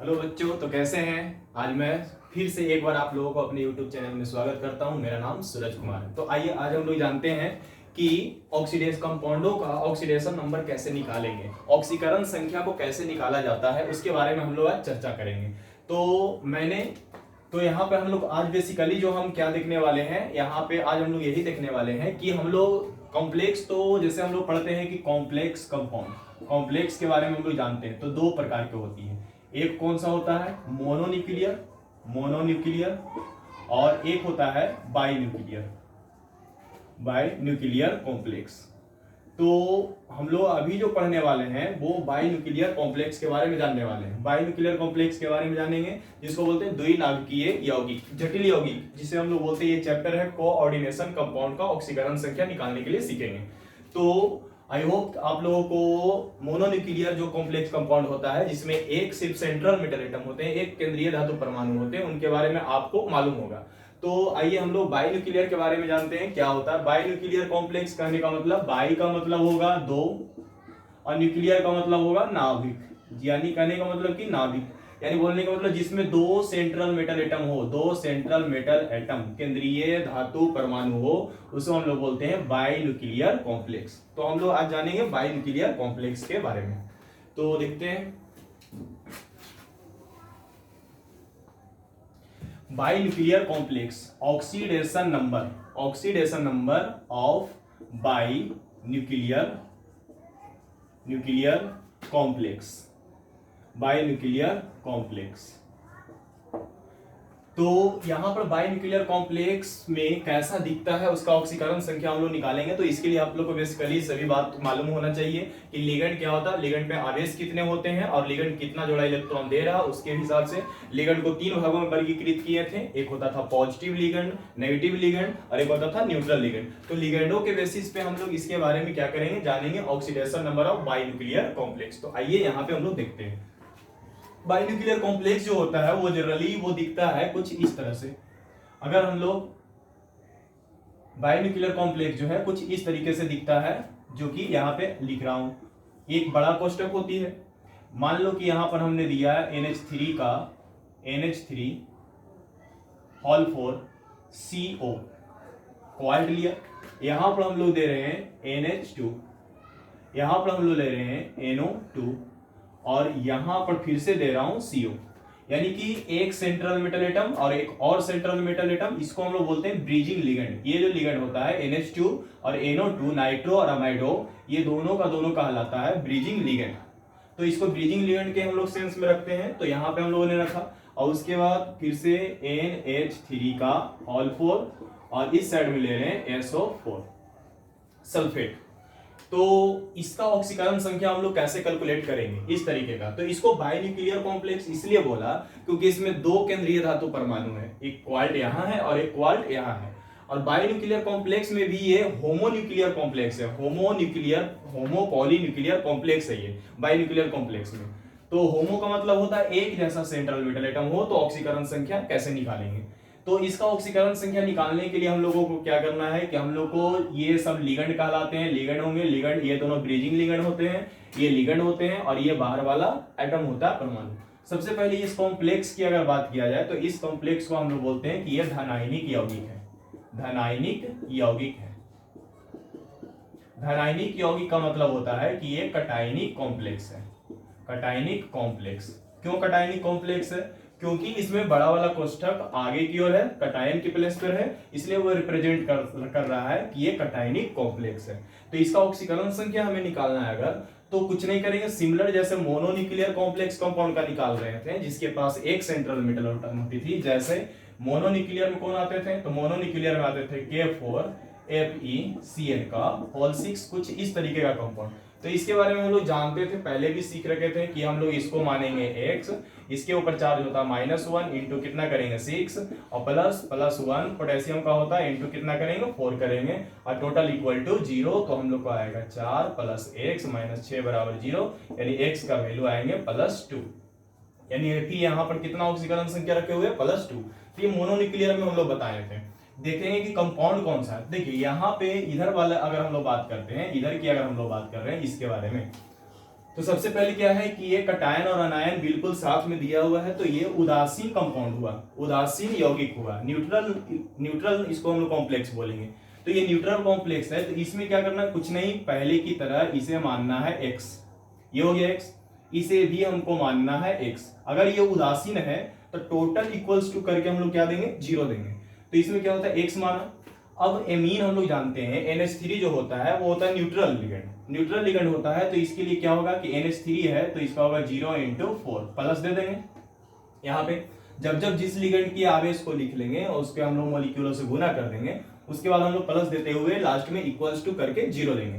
Hello बच्चों, तो कैसे हैं। आज मैं फिर से एक बार आप लोगों को अपने YouTube चैनल में स्वागत करता हूं। मेरा नाम सूरज कुमार है। तो आइए आज हम लोग जानते हैं कि ऑक्सीडेशन कंपाउंडों का ऑक्सीडेशन नंबर कैसे निकालेंगे, ऑक्सीकरण संख्या को कैसे निकाला जाता है, उसके बारे में हम लोग आज चर्चा करेंगे। तो यहाँ पे हम लोग आज बेसिकली जो हम क्या देखने वाले हैं, यहाँ पे आज हम लोग यही देखने वाले हैं कि हम लोग कॉम्प्लेक्स, तो जैसे हम लोग पढ़ते हैं कि कॉम्प्लेक्स कंपाउंड, कॉम्प्लेक्स के बारे में हम लोग जानते हैं। तो दो प्रकार की होती है, एक कौन सा होता है मोनोन्यूक्लियर, मोनोन्यूक्लियर, और एक होता है बाइन्यूक्लियर, बाइन्यूक्लियर कॉम्प्लेक्स। तो हम लोग अभी जो पढ़ने वाले हैं वो बाइन्यूक्लियर कॉम्प्लेक्स के बारे में जानने वाले हैं। बाइन्यूक्लियर कॉम्प्लेक्स के बारे में जानेंगे जिसको बोलते हैं द्विनाभिकीय यौगिक, जटिल यौगिक, जिसे हम लोग बोलते हैं। ये चैप्टर है कोऑर्डिनेशन कंपाउंड का ऑक्सीकरण संख्या निकालने के लिए सीखेंगे। तो आई होप आप लोगों को मोनोन्यूक्लियर जो कॉम्प्लेक्स कंपाउंड होता है, जिसमें एक सिर्फ सेंट्रल मेटल एटम होते हैं, एक केंद्रीय धातु परमाणु होते हैं, उनके बारे में आपको मालूम होगा। तो आइए हम लोग बाइन्यूक्लियर के बारे में जानते हैं क्या होता है। बाइन्यूक्लियर कॉम्प्लेक्स कहने का मतलब, बाई का मतलब होगा दो और न्यूक्लियर का मतलब होगा नाभिक, यानी कहने का मतलब कि नाभिक, यानी बोलने का मतलब जिसमें दो सेंट्रल मेटल एटम हो, दो सेंट्रल मेटल एटम केंद्रीय धातु परमाणु हो, उसे हम लोग बोलते हैं बाइन्यूक्लियर कॉम्प्लेक्स। तो हम लोग आज जानेंगे बाइन्यूक्लियर कॉम्प्लेक्स के बारे में। तो देखते हैं binuclear complex oxidation number, oxidation number of binuclear nuclear complex, binuclear complex. तो यहां पर बाइन्यूक्लियर कॉम्प्लेक्स में कैसा दिखता है, उसका ऑक्सीकरण संख्या हम लोग निकालेंगे। तो इसके लिए आप लोग को बेसिकली सभी बात मालूम होना चाहिए कि लिगेंड क्या होता है, लिगेंड पे आवेश कितने होते हैं और लिगेंड कितना जोड़ा इलेक्ट्रॉन दे रहा है। उसके हिसाब से लिगेंड को तीन भागों में वर्गीकृत किए थे। एक होता था पॉजिटिव लिगेंड, नेगेटिव लिगेंड, और एक होता था न्यूट्रल लिगेंड। तो लिगेंडों के बेसिस पे हम लोग इसके बारे में क्या करेंगे, जानेंगे ऑक्सीडेशन नंबर ऑफ बाइन्यूक्लियर कॉम्प्लेक्स। तो आइए यहाँ पे हम लोग देखते हैं। बाइन्यूक्लियर कॉम्प्लेक्स जो होता है वो जनरली वो दिखता है कुछ इस तरह से। अगर हम लोग बाइन्यूक्लियर कॉम्प्लेक्स जो है कुछ इस तरीके से दिखता है, जो कि यहाँ पे लिख रहा हूं। एक बड़ा कोष्टक होती है, मान लो कि यहां पर हमने दिया है NH3 का NH3 होल 4 CO क्वाल्ट लिया। यहां पर हम लोग दे रहे हैं NH2, यहां पर हम लोग ले रहे हैं NO2, और यहां पर फिर से दे रहा हूं CO, यानी कि एक सेंट्रल मेटल एटम और एक और सेंट्रल मेटल एटम, इसको हम लोग बोलते हैं ब्रीजिंग लिगेंड। ये जो लिगेंड होता है NH2 और NO2, नाइट्रो और अमाइडो, ये दोनों का दोनों कहलाता है ब्रीजिंग लिगेंड। तो इसको ब्रीजिंग लिगेंड के हम लोग सेंस में रखते हैं। तो यहां पे हम लोगों ने रखा, और उसके बाद फिर से NH3 का होल 4, और इस साइड में ले रहे हैं SO4 सल्फेट। तो इसका ऑक्सीकरण संख्या हम लोग कैसे कैलकुलेट करेंगे, इस तरीके का। तो इसको बाइन्यूक्लियर कॉम्प्लेक्स इसलिए बोला क्योंकि इसमें दो केंद्रीय धातु परमाणु है, एक क्वार्ट यहां है और एक क्वार्ट यहां है। और बाइन्यूक्लियर कॉम्प्लेक्स में भी ये होमोन्यूक्लियर कॉम्प्लेक्स है, होमोन्यूक्लियर, होमोपॉलीन्यूक्लियर कॉम्प्लेक्स है ये बाइन्यूक्लियर कॉम्प्लेक्स में। तो होमो का मतलब होता है एक जैसा सेंट्रल मेटल एटम हो। तो ऑक्सीकरण संख्या कैसे निकालेंगे, तो इसका ऑक्सीकरण संख्या निकालने के लिए हम लोगों को क्या करना है कि हम लोग को ये सब लिगेंड कहलाते हैं, लिगेंड होंगे, लिगेंड ये दोनों ब्रीजिंग लिगेंड होते हैं, ये लिगेंड होते हैं, और ये बाहर वाला एटम होता है परमाणु। सबसे पहले इस कॉम्प्लेक्स की अगर बात किया जाए तो इस कॉम्प्लेक्स को हम लोग बोलते हैं कि ये धनायनिक यौगिक है, धनायनिक यौगिक है। धनायनिक यौगिक का मतलब होता है कि ये कटायनिक कॉम्प्लेक्स है, कटायनिक कॉम्प्लेक्स। क्यों कटायनिक कॉम्प्लेक्स है, क्योंकि इसमें बड़ा वाला कोष्ठक आगे की ओर है, कटायन की प्लेस पर है, इसलिए वो रिप्रेजेंट कर रहा है कि ये कटायनिक कॉम्प्लेक्स है। तो इसका ऑक्सीकरण संख्या हमें निकालना है अगर, तो कुछ नहीं करेंगे, सिमिलर जैसे मोनोन्यूक्लियर कॉम्प्लेक्स कंपाउंड का निकाल रहे थे जिसके पास एक सेंट्रल मेटल एटम होती थी। जैसे मोनोन्यूक्लियर में कौन आते थे, तो मोनोन्यूक्लियर में आते थे K4FeCN का होल 6, कुछ इस तरीके का कंपाउंड। तो इसके बारे में हम लोग जानते थे, पहले भी सीख रखे थे कि हम लोग इसको मानेंगे x, इसके ऊपर चार्ज होता है -1 इंटू कितना करेंगे 6, और +1 पोटेशियम का होता है इंटू कितना करेंगे 4 करेंगे, और टोटल इक्वल टू 0। तो हम लोग को आएगा 4 + x -6 = 0, यानी x का वैल्यू आएंगे +2, यानी कि यहाँ पर कितना ऑक्सीकरण संख्या रखे हुए +2। तो ये मोनोन्यूक्लियर में हम लोग बताए थे। देखेंगे कि कंपाउंड कौन सा है। देखिए यहाँ पे इधर वाला अगर हम लोग बात करते हैं, इधर की अगर हम लोग बात कर रहे हैं इसके बारे में, तो सबसे पहले क्या है कि ये कटायन और अनायन बिल्कुल साथ में दिया हुआ है, तो ये उदासीन कंपाउंड हुआ, उदासीन यौगिक हुआ। न्यूट्रल, न्यूट्रल इसको हम लोग कॉम्प्लेक्स बोलेंगे। तो ये न्यूट्रल कॉम्प्लेक्स है, तो इसमें क्या करना, कुछ नहीं, पहले की तरह इसे मानना है x, ये हो गया x, इसे भी हमको मानना है x। अगर ये उदासीन है तो टोटल इक्वल्स टू करके हम लोग क्या देंगे, 0 देंगे। तो इसमें क्या होता है, x माना। अब एमीन हम लोग जानते हैं NH3 जो होता है वो होता है न्यूट्रल लिगेंड, न्यूट्रल लिगेंड होता है, तो इसके लिए क्या होगा कि NH3 है तो इसका होगा 0 × 4 प्लस दे देंगे। यहाँ पे जब जब जिस लिगेंड की आवेश को लिख लेंगे और उसके हम लोग मॉलिक्यूलों से गुना कर देंगे, उसके बाद हम लोग प्लस देते हुए लास्ट में इक्वल्स टू करके 0 देंगे।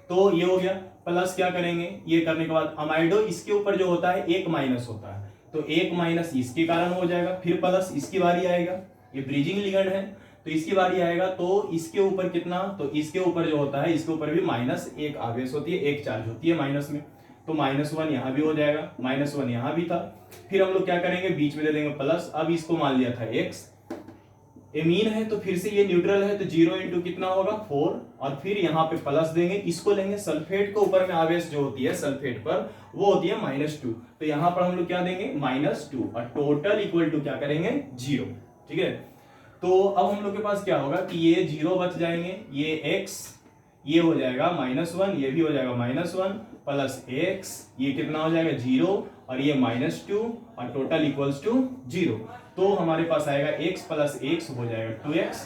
तो ये हो गया। प्लस क्या करेंगे, ये करने के बाद अमाइडो, इसके ऊपर जो होता है एक माइनस होता है, तो एक माइनस इसके कारण हो जाएगा, फिर प्लस इसकी बारी आएगा, ये ब्रिजिंग लिगेंड है तो इसकी बारी आएगा, तो इसके ऊपर कितना, तो इसके ऊपर जो होता है इसके ऊपर भी माइनस एक आवेश होती है, एक चार्ज होती है माइनस में, तो -1 यहाँ भी हो जाएगा, -1 यहाँ भी था। फिर हम लोग क्या करेंगे, बीच में दे देंगे प्लस। अब इसको मान लिया था x, एमीन है तो फिर से ये न्यूट्रल है, तो 0 × कितना होगा 4, और फिर यहाँ पे प्लस देंगे, इसको लेंगे सल्फेट के ऊपर में आवेश जो होती है सल्फेट पर वो होती है -2, तो यहाँ पर हम लोग क्या देंगे -2, और टोटल इक्वल टू क्या करेंगे 0। ठीक है, तो अब हम लोग के पास क्या होगा कि ये 0 बच जाएंगे, ये x, ये हो जाएगा -1, ये भी हो जाएगा -1 प्लस x, ये कितना हो जाएगा 0, और ये -2, और टोटल इक्वल्स टू 0। तो हमारे पास आएगा x प्लस x हो जाएगा 2x,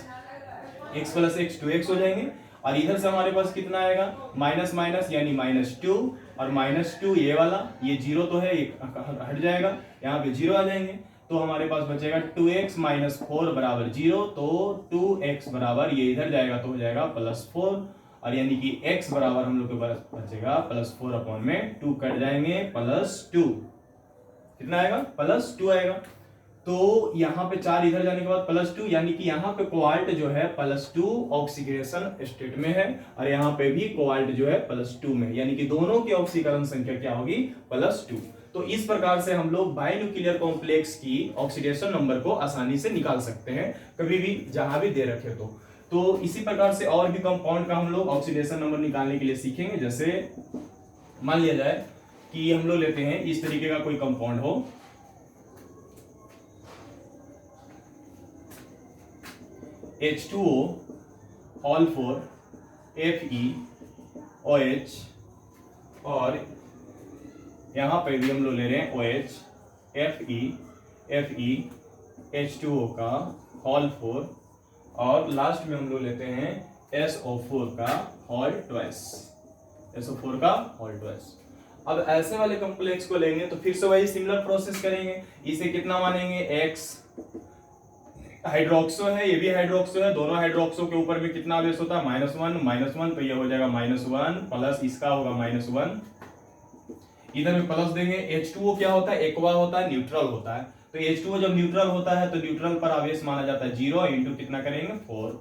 x plus x 2x हो जाएंगे, और इधर से हमारे पास कितना आएगा, माइनस माइनस यानी -2, और -2 ये वाला, ये 0 तो है, ये हट जाएगा, यहाँ पे 0 आ जाएंगे, तो हमारे पास बचेगा 2x - 4 बराबर 0, तो 2x बराबर ये इधर जाएगा तो हो जाएगा +4, और यानी कि x बराबर हम लोग के पास बचेगा +4 अपॉन में 2 कट जाएंगे +2, कितना आएगा +2 आएगा। तो यहाँ पे 4 इधर जाने के बाद +2, यानी कि यहाँ पे कोबाल्ट जो है +2 ऑक्सीडेशन स्टेट में है, और यहाँ पे भी कोबाल्ट जो है +2 में, यानी कि दोनों की ऑक्सीकरण संख्या क्या होगी +2। तो इस प्रकार से हम लोग बाइन्यूक्लियर कॉम्प्लेक्स की ऑक्सीडेशन नंबर को आसानी से निकाल सकते हैं, कभी भी जहां भी दे रखे तो इसी प्रकार से और भी कंपाउंड का हम लोग ऑक्सीडेशन नंबर निकालने के लिए सीखेंगे। जैसे मान लिया जाए कि हम लोग लेते हैं इस तरीके का कोई कंपाउंड हो, H2O all 4 FeOH, और यहां पे भी हम लोग ले रहे हैं OH Fe H2O का होल 4, और लास्ट में हम लोग लेते हैं SO4 का होल ट्वाइस, SO4 का होल ट्वाइस। अब ऐसे वाले कॉम्प्लेक्स को लेंगे तो फिर से वही सिमिलर प्रोसेस करेंगे, इसे कितना मानेंगे X, हाइड्रोक्सो है, ये भी हाइड्रोक्सो है, दोनों हाइड्रोक्सो के ऊपर में कितना आवेश होता है -1, तो ये हो जाएगा -1 प्लस इसका होगा -1, इधर में प्लस देंगे। H2O क्या होता है, एक्वा होता है, न्यूट्रल होता है, तो H2O जब न्यूट्रल होता है तो न्यूट्रल पर आवेश माना जाता है 0 × कितना करेंगे 4,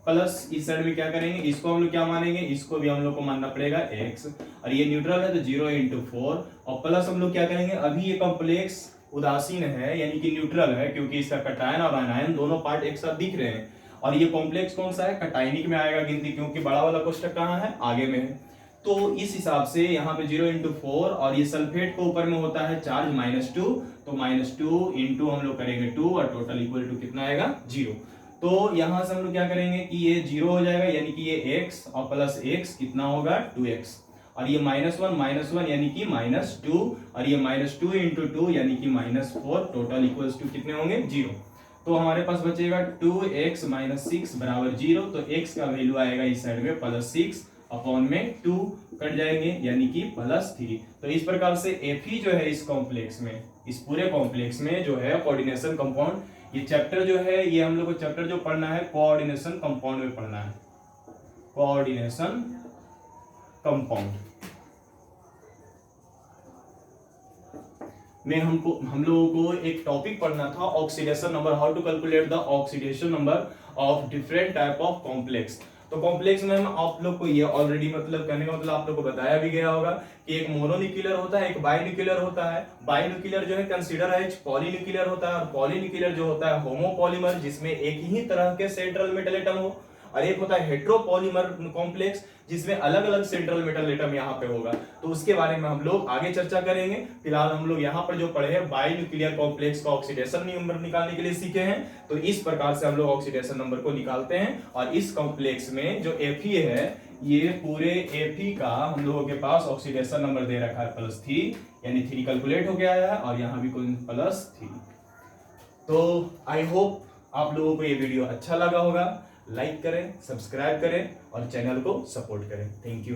प्लस इस साइड में क्या करेंगे, इसको हम लोग क्या मानेंगे, इसको भी हम लोग को मानना पड़ेगा x, और ये न्यूट्रल है तो 0 × 4, और प्लस हम लोग क्या करेंगे, अभी ये कॉम्प्लेक्स उदासीन है यानी कि न्यूट्रल है, क्योंकि इसका कटायन और आनायन दोनों पार्ट एक साथ दिख रहे हैं, और ये कॉम्प्लेक्स कौन सा है, कटायनिक में आएगा गिनती, क्योंकि बड़ा वाला कोष्टक कहाँ है, आगे में है। तो इस हिसाब से यहाँ पे 0 × 4, और ये सल्फेट के ऊपर में होता है चार्ज -2, तो -2 × हम लोग करेंगे 2, और टोटल इक्वल टू कितना आएगा 0। तो यहाँ से हम लोग क्या करेंगे कि ये 0 हो जाएगा, यानी कि ये x और प्लस x कितना होगा 2x, और ये -1 यानी कि -2, और ये -2 × 2 यानी कि -4, टोटल इक्वल्स टू कितने होंगे 0। तो हमारे पास बचेगा 2x - 6 बराबर 0, तो x का वैल्यू आएगा इस साइड में +6 अपॉन में 2 कट जाएंगे, यानी कि +3। तो इस प्रकार से Fe जो है इस कॉम्प्लेक्स में, इस पूरे कॉम्प्लेक्स में जो है कोऑर्डिनेशन कंपाउंड, ये चैप्टर जो है ये हम लोग को चैप्टर जो पढ़ना है कोऑर्डिनेशन कंपाउंड में पढ़ना है, कोऑर्डिनेशन कंपाउंड में हम लोगों को एक टॉपिक पढ़ना था oxidation number, how to calculate the oxidation number of different type of complex. तो कॉम्प्लेक्स में हम आप लोग को ये ऑलरेडी मतलब कहने का मतलब आप लोग को बताया भी गया होगा कि एक मोनोन्यूक्लियर होता है, एक बाइन्यूक्लियर होता है। बाइन्यूक्लियर जो है कंसीडर एज पॉलीन्यूक्लियर होता है, और पॉलीन्यूक्लियर जो होता है होमोपॉलीमर, जिसमें एक ही तरह के सेंट्रल मेटल एटम हो, और एक होता है हेट्रोपॉलीमर कॉम्प्लेक्स जिसमें अलग अलग सेंट्रल मेटल एटम यहाँ पे होगा, तो उसके बारे में हम लोग आगे चर्चा करेंगे। फिलहाल हम लोग यहाँ पर जो पढ़े हैं बाई न्यूक्लियर कॉम्प्लेक्स का ऑक्सीडेशन नंबर निकालने के लिए सीखे हैं। तो इस प्रकार से हम लोग ऑक्सीडेशन नंबर को निकालते हैं, और इस कॉम्प्लेक्स में जो Fe है, ये पूरे Fe का हम लोगों के पास ऑक्सीडेशन नंबर दे रखा है +3, यानी 3 कैलकुलेट हो गया है, और यहाँ भी कोई +3। तो आई होप आप लोगों को ये वीडियो अच्छा लगा होगा। लाइक करें, सब्सक्राइब करें और चैनल को सपोर्ट करें। Thank you.